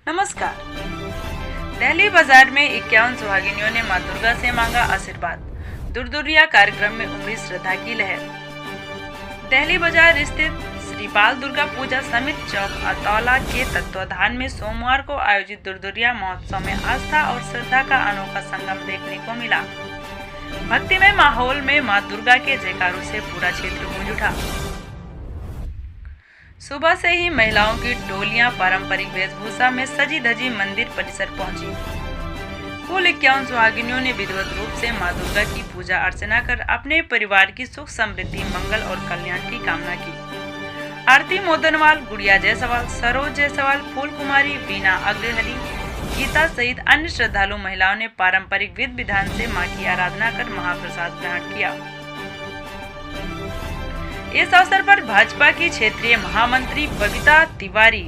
नमस्कार। दिल्ली बाजार में 51 सुहागिनियों ने मां दुर्गा से मांगा आशीर्वाद। दुर्दुरिया कार्यक्रम में उमड़ी श्रद्धा की लहर। दिल्ली बाजार स्थित श्री बाल दुर्गा पूजा समिति चौक अतौला के तत्वाधान में सोमवार को आयोजित दुर्दुरिया महोत्सव में आस्था और श्रद्धा का अनोखा संगम देखने को मिला। भक्तिमय माहौल में मां दुर्गा के जयकारों से पूरा क्षेत्र गूंज उठा। सुबह से ही महिलाओं की टोलियां पारंपरिक वेशभूषा में सजी धजी मंदिर परिसर पहुंची। कुल 51 सुहागिनियों ने विधिवत रूप से मां दुर्गा की पूजा अर्चना कर अपने परिवार की सुख समृद्धि मंगल और कल्याण की कामना की। आरती मोदनवाल, गुड़िया जायसवाल, सरोज जायसवाल, फूल कुमारी, वीना अग्रहरी, गीता सहित अन्य श्रद्धालु महिलाओं ने पारंपरिक विधि विधान से मां की आराधना कर महाप्रसाद ग्रहण किया। इस अवसर पर भाजपा की क्षेत्रीय महामंत्री बबीता तिवारी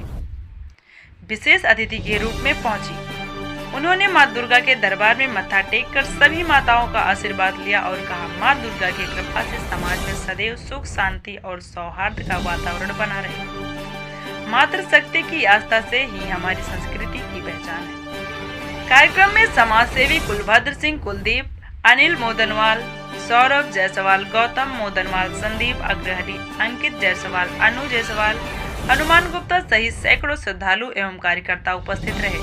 विशेष अतिथि के रूप में पहुंची। उन्होंने मां दुर्गा के दरबार में मत्था टेक कर सभी माताओं का आशीर्वाद लिया और कहा, मां दुर्गा की कृपा से समाज में सदैव सुख, शांति और सौहार्द का वातावरण बना रहे। मातृशक्ति की आस्था से ही हमारी संस्कृति की पहचान है। कार्यक्रम में समाज सेवी कुलभद्र सिंह, कुलदीप, अनिल मोदनवाल, सौरभ जायसवाल, गौतम मोदनवाल, संदीप अग्रहरी, अंकित जायसवाल, अनु जायसवाल, हनुमान गुप्ता सहित सैकड़ों श्रद्धालु एवं कार्यकर्ता उपस्थित रहे।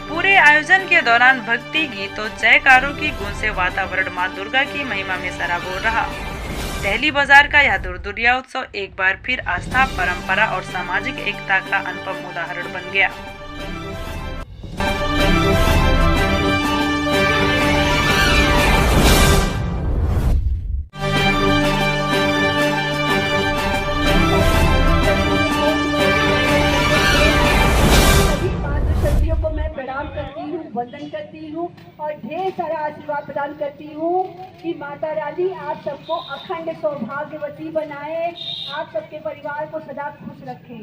पूरे आयोजन के दौरान भक्ति गीतों, जयकारों की गूंज से वातावरण मां दुर्गा की महिमा में सराबोर रहा। दिल्ली बाजार का यह दुर्दुरिया उत्सव एक बार फिर आस्था, परंपरा और सामाजिक एकता का अनुपम उदाहरण बन गया। वंदन करती हूँ और ढेर सारा आशीर्वाद प्रदान करती हूँ कि माता रानी आप सबको अखंड सौभाग्यवती बनाए, आप सबके परिवार को सदा खुश रखे।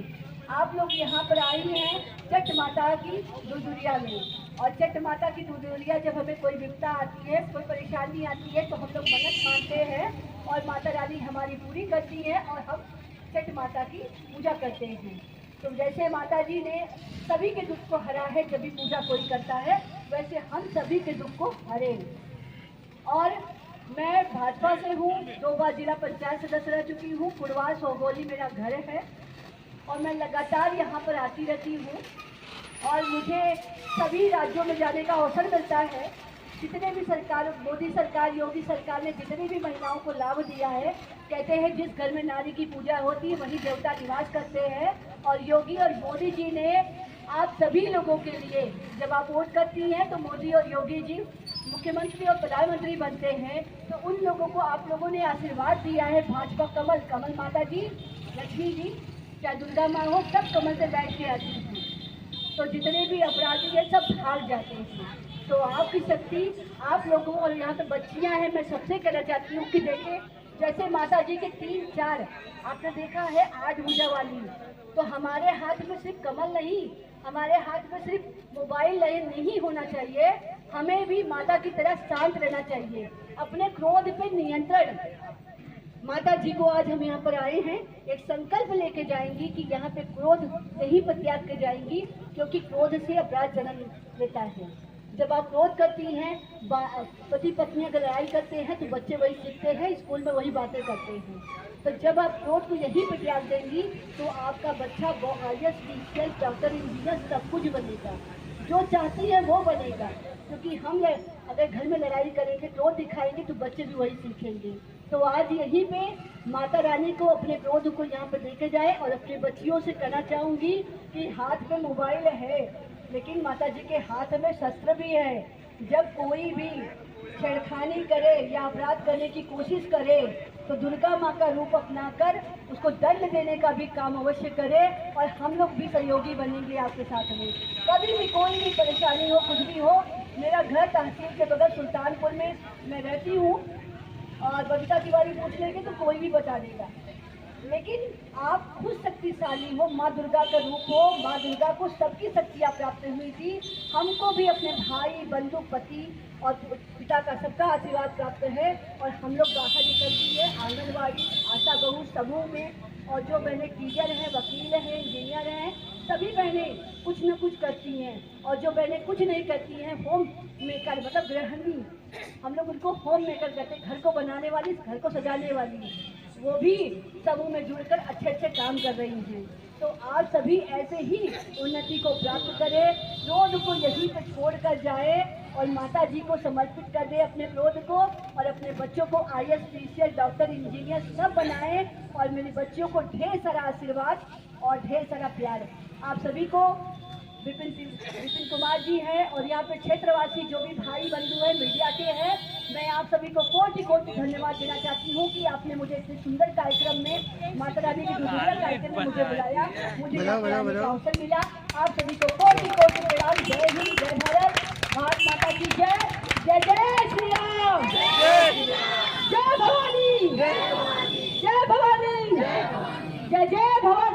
आप लोग यहाँ पर आई हैं छठ माता की दुर्दुरिया में, और छठ माता की दुर्दुरिया जब हमें कोई विपदा आती है, कोई परेशानी आती है, तो हम लोग मन्नत मानते हैं और माता रानी हमारी पूरी करती है और हम छठ माता की पूजा करते हैं। तो जैसे माता जी ने सभी के दुख को हरा है, जब भी पूजा कोई करता है, वैसे हम सभी के दुख को हरे। और मैं भाजपा से हूँ, 2 बार जिला पंचायत सदस्य रह चुकी हूँ। कुड़वा सोगोली मेरा घर है और मैं लगातार यहाँ पर आती रहती हूँ और मुझे सभी राज्यों में जाने का अवसर मिलता है। जितने भी सरकार, मोदी सरकार, योगी सरकार ने जितने भी महिलाओं को लाभ दिया है, कहते हैं जिस घर में नारी की पूजा होती है वहीं देवता निवास करते हैं। और योगी और मोदी जी ने आप सभी लोगों के लिए, जब आप वोट करती हैं तो मोदी और योगी जी मुख्यमंत्री और प्रधानमंत्री बनते हैं, तो उन लोगों को आप लोगों ने आशीर्वाद दिया है। भाजपा कमल, कमल माता जी, लक्ष्मी जी, चाहे दुर्गा माँ हो, सब कमल से बैठ के आती हैं। तो जितने भी अपराधी हैं सब भाग जाते हैं। तो आपकी शक्ति आप लोगों, और यहाँ पे बच्चियाँ हैं, मैं सबसे कहना चाहती हूँ कि देखें, जैसे माता जी के 3-4 आपने देखा है 8 भुजा वाली, तो हमारे हाथ में सिर्फ कमल नहीं, हमारे हाथ में सिर्फ मोबाइल नहीं होना चाहिए। हमें भी माता की तरह शांत रहना चाहिए, अपने क्रोध पे नियंत्रण। माता जी को आज हम यहाँ पर आए हैं, एक संकल्प लेके जाएंगी कि यहाँ पे क्रोध नहीं पर त्याग के जाएंगी, क्योंकि क्रोध से अपराध जन्म लेता है। जब आप क्रोध करती हैं, पति पत्नी अगर लड़ाई करते हैं तो बच्चे वही सीखते हैं, स्कूल में वही बातें करते हैं। तो जब आप क्रोध को यहीं पर त्याग देंगी तो आपका बच्चा IAS, टीचर, डॉक्टर, इंजीनियर सब कुछ बनेगा, जो चाहती है वो बनेगा। क्योंकि हम अगर घर में लड़ाई करेंगे, क्रोध दिखाएंगे, तो बच्चे भी वही सीखेंगे। तो आज यहीं पे माता रानी को अपने क्रोध को यहाँ पे लेके जाए। और अपने बच्चियों से कहना चाहूँगी कि हाथ में मोबाइल है, लेकिन माता जी के हाथ में शस्त्र भी है। जब कोई भी छेड़खानी करे या अपराध करने की कोशिश करे तो दुर्गा माँ का रूप अपनाकर उसको दंड देने का भी काम अवश्य करे, और हम लोग भी सहयोगी बनेंगे आपके साथ में। कभी भी कोई भी परेशानी हो, कुछ भी हो, मेरा घर तहसील के बगल सुल्तानपुर में मैं रहती हूँ, और बबीता तिवारी पूछ लेंगे तो कोई भी बता देगा। लेकिन आप खुद शक्तिशाली हो, माँ दुर्गा का रूप हो। माँ दुर्गा को सबकी शक्तियाँ प्राप्त हुई थी, हमको भी अपने भाई बंधु पति और पिता का सबका आशीर्वाद प्राप्त है। और हम लोग बाहर निकलती है आंगनबाड़ी, आशा बहू समूह में, और जो बहनें टीचर हैं, वकील हैं, इंजीनियर हैं, सभी बहनें कुछ न कुछ करती हैं। और जो बहनें कुछ नहीं करती हैं, होम मेकर मतलब गृहिणी, हम लोग उनको होम मेकर कहते हैं, घर को बनाने वाली, घर को सजाने वाली, वो भी समूह में जुड़कर अच्छे अच्छे काम कर रही हैं। तो आप सभी ऐसे ही उन्नति को प्राप्त करें, क्रोध को यहीं पर छोड़ कर जाए और माता जी को समर्पित कर दे अपने क्रोध को, और अपने बच्चों को IAS, PCS, डॉक्टर, इंजीनियर सब बनाएं। और मेरे बच्चों को ढेर सारा आशीर्वाद और ढेर सारा प्यार। आप सभी को विपिन कुमार जी हैं, और यहाँ पे क्षेत्रवासी जो भी भाई बंधु हैं, मीडिया के हैं, मैं आप सभी को कोटि कोटि धन्यवाद देना चाहती हूँ कि आपने मुझे इतने सुंदर कार्यक्रम में, माता रानी के सुंदर कार्यक्रम में मुझे बुलाया, मुझे अवसर मिला। आप सभी को कोटि कोटि प्रणाम। जय हिंद, जय भारत, भारत माता की जय। जय जय श्री राम, जय भवानी, जय भवानी, जय जय भवानी।